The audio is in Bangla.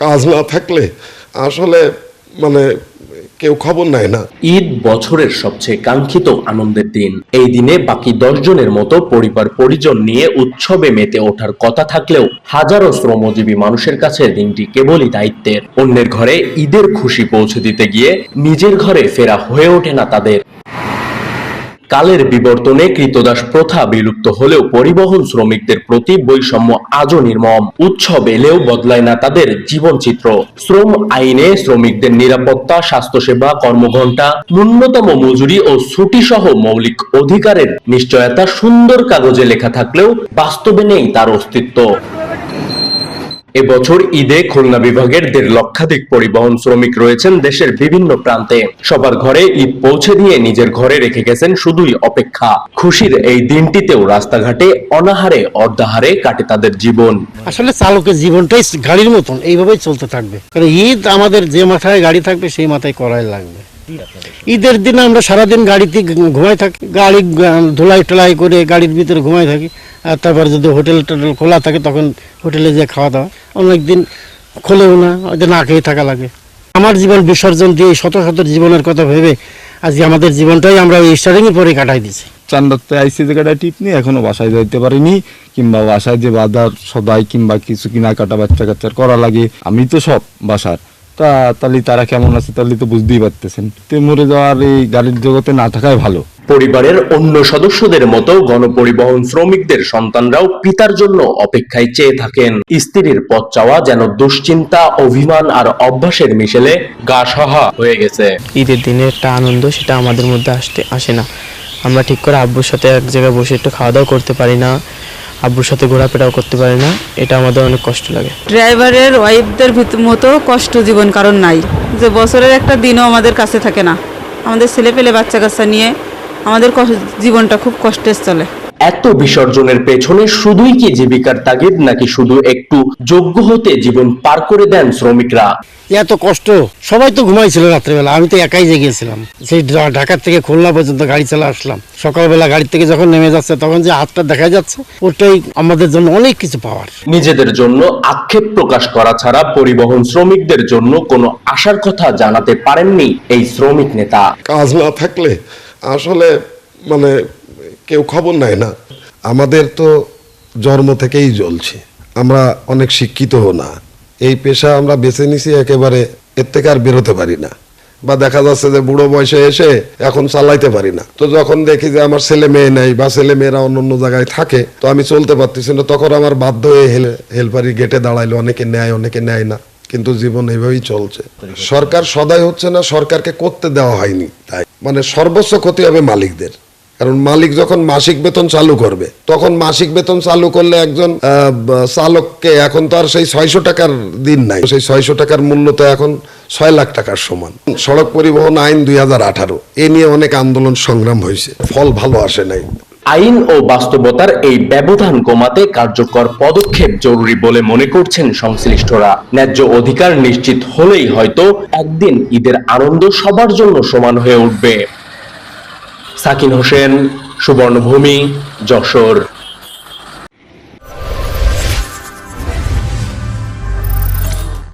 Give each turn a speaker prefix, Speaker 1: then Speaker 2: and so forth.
Speaker 1: কাজ না থাকলে আসলে মানে কেউ খবর নেয় না।
Speaker 2: ঈদ বছরের সবচেয়ে কাঙ্ক্ষিত আনন্দের দিন। এই দিনে বাকি 10 জনের মতো পরিবার পরিজন নিয়ে উৎসবে মেতে ওঠার কথা থাকলেও হাজারো শ্রমজীবী মানুষের কাছে দিনটি কেবলই দায়িত্বের। অন্যের ঘরে ঈদের খুশি পৌঁছে দিতে গিয়ে নিজের ঘরে ফেরা হয়ে ওঠে না তাদের। কালের বিবর্তনে কৃতদাস প্রথা বিলুপ্ত হলেও পরিবহন শ্রমিকদের প্রতি বৈষম্য আজও নির্মম। উৎসব এলেও বদলায় না তাদের জীবনচিত্র। শ্রম আইনে শ্রমিকদের নিরাপত্তা, স্বাস্থ্যসেবা, কর্মঘণ্টা, ন্যূনতম মজুরি ও ছুটি সহ মৌলিক অধিকারের নিশ্চয়তা সুন্দর কাগজে লেখা থাকলেও বাস্তবে নেই তার অস্তিত্ব। এবছর ঈদে খুলনা বিভাগের 1.5 লক্ষাধিক পরিবহন শ্রমিক রয়েছেন দেশের বিভিন্ন প্রান্তে। সবার ঘরে ঈদ পৌঁছে দিয়ে নিজের ঘরে রেখে গেছেন শুধুই অপেক্ষা। খুশির এই দিনটিতেও রাস্তাঘাটে অনাহারে অর্ধাহারে কাটে তাদের জীবন।
Speaker 3: আসলে চালকের জীবনটাই গাড়ির মতন এইভাবেই চলতে থাকবে, কারণ ঈদ আমাদের যে মাথায় গাড়ি থাকবে সেই মাথায় করাই লাগবে। ঈদের দিন আমরা সারাদিন গাড়িতে ঘুমাই থাকি, গাড়ি ধুলাই টলাই করে গাড়ির ভিতরে ঘুমাই থাকি। আর তারপর যদি হোটেল টোটেল খোলা থাকে তখন হোটেলে যে খাওয়া দাওয়া, অনেকদিন খোলেও না, ওদের না খেয়ে থাকা লাগে। আমার জীবন বিসর্জন দিয়ে শত শত জীবনের কথা ভেবে আজকে আমাদের জীবনটাই আমরা ওই স্টার্টিং এর পরে কাটাই দিচ্ছি।
Speaker 4: চান্দাতে আইসি জায়গাটা টিপ নিয়ে এখনো বাসায় যাইতে পারিনি, কিংবা বাসায় যে বাজার সদাই কিংবা কিছু কেনাকাটা বাচ্চা কাচ্চার করা লাগে, আমি তো সব বাসার তাহলে তারা কেমন আছে তাহলে তো বুঝতেই পারতেছেন। তে মরে যাওয়ার এই গাড়ির জগতে না থাকাই ভালো।
Speaker 2: পরিবারের অন্য সদস্যদের মতো গণপরিবহন শ্রমিকদের সন্তানরাও পিতার জন্য অপেক্ষায় চেয়ে থাকেন। স্ত্রীর পথ চাওয়া যেন দুশ্চিন্তা, অভিমান আর অভ্যাসের মিশেলে গা সহা হয়ে গেছে।
Speaker 5: ঈদের দিনে একটা আনন্দ সেটা আমাদের মধ্যে আসে না। আমরা ঠিক করে আব্বুর সাথে এক জায়গায় বসে একটু খাওয়া দাওয়া করতে পারি না, আব্বুর সাথে ঘোরাফেরাও করতে পারি না, এটা আমাদের অনেক কষ্ট লাগে।
Speaker 6: ড্রাইভারের ওয়াইফদের মতো কষ্ট জীবন কারণ নাই, যে বছরের একটা দিনও আমাদের কাছে থাকে না। আমাদের ছেলে পেলে বাচ্চা কাচ্চা নিয়ে আমাদের জীবনটা খুব কষ্টের চলে।
Speaker 2: এত বিসর্জনের পেছনে শুধুই কি জীবিকার তাগিদ, নাকি শুধু একটু যোগ্য হতে জীবন পার করে দেন শ্রমিকরা?
Speaker 3: এত কষ্ট, সবাই তো ঘুমাইছিল রাত্রেবেলা, আমি তো একাই জেগেছিলাম। সেই ঢাকা থেকে খুলনা পর্যন্ত গাড়ি চালা আসলাম। সকালবেলা গাড়ি থেকে যখন নেমে যাচ্ছে তখন যে হাতটা দেখা যাচ্ছে, ওটাই আমাদের জন্য অনেক কিছু পাওয়ার।
Speaker 2: নিজেদের জন্য আক্ষেপ প্রকাশ করা ছাড়া পরিবহন শ্রমিকদের জন্য কোনো আশার কথা জানাতে পারেননি এই শ্রমিক নেতা।
Speaker 1: কাজ না থাকলে আসলে মানে কেউ খবর নেয় না। আমাদের তো জন্ম থেকেই জ্বলছে, আমরা অনেক শিক্ষিতও না। এই পেশা আমরা বেছে নিছি একেবারে, এর থেকে আর বেরোতে পারি না। বা দেখা যাচ্ছে যে বুড়ো বয়সে এসে এখন চালাইতে পারি না, তো যখন দেখি যে আমার ছেলে মেয়ে নেই বা ছেলে মেয়েরা অন্য জায়গায় থাকে, তো আমি চলতে পারতেছি না, তখন আমার বাধ্য হয়ে হেলপারি গেটে দাঁড়াইলো। অনেকে নেয় অনেকে নেয় না, কিন্তু জীবন এইভাবেই চলছে। সরকার সদাই হচ্ছে না, সরকারকে করতে দেওয়া হয়নি, তাই মানে সর্বোচ্চ ক্ষতি হবে মালিকদের। কারণ মালিক যখন মাসিক বেতন চালু করবে, তখন মাসিক বেতন চালু করলে একজন চালককে, এখন তো আর সেই 600 টাকার দিন নাই, সেই 600 টাকার মূল্য তো এখন 6 লাখ টাকার সমান। সড়ক পরিবহন আইন 2018 এ নিয়ে অনেক আন্দোলন সংগ্রাম হয়েছে, ফল ভালো আসে নাই।
Speaker 2: আইন ও বাস্তবতার এই ব্যবধান কমাতে কার্যকর পদক্ষেপ জরুরি বলে মনে করছেন সংশ্লিষ্টরা। ন্যায্য অধিকার নিশ্চিত হলেই হয়তো একদিন ঈদের আনন্দ সবার জন্য সমান হয়ে উঠবে। সাকিন হোসেন, সুবর্ণভূমি, যশোর।